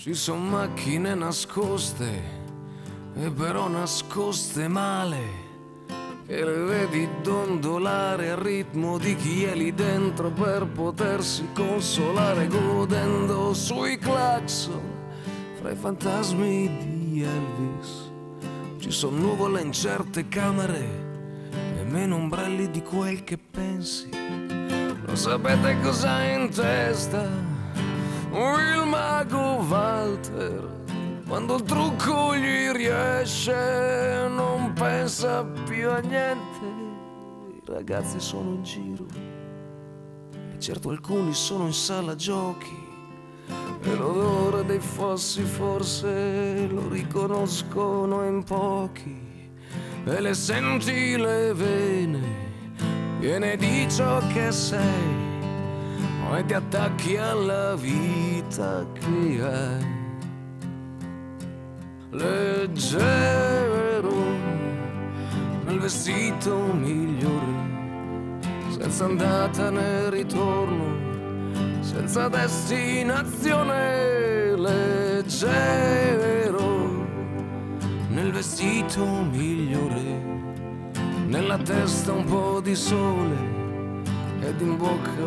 Ci son macchine nascoste, e però nascoste male, che le vedi dondolare al ritmo di chi è lì dentro per potersi consolare, godendo sui clacson fra i fantasmi di Elvis. Ci son nuvole in certe camere e meno ombrelli di quel che pensi. Non sapete cosa in testa il mago Walter, quando il trucco gli riesce non pensa più a niente. I ragazzi sono in giro e certo alcuni sono in sala giochi, e l'odore dei fossi forse lo riconoscono in pochi, e le senti le vene piene di ciò che sei e ti attacchi alla vita che hai. Leggero nel vestito migliore, senza andata né ritorno, senza destinazione. Leggero nel vestito migliore, nella testa un po' di sole ed in bocca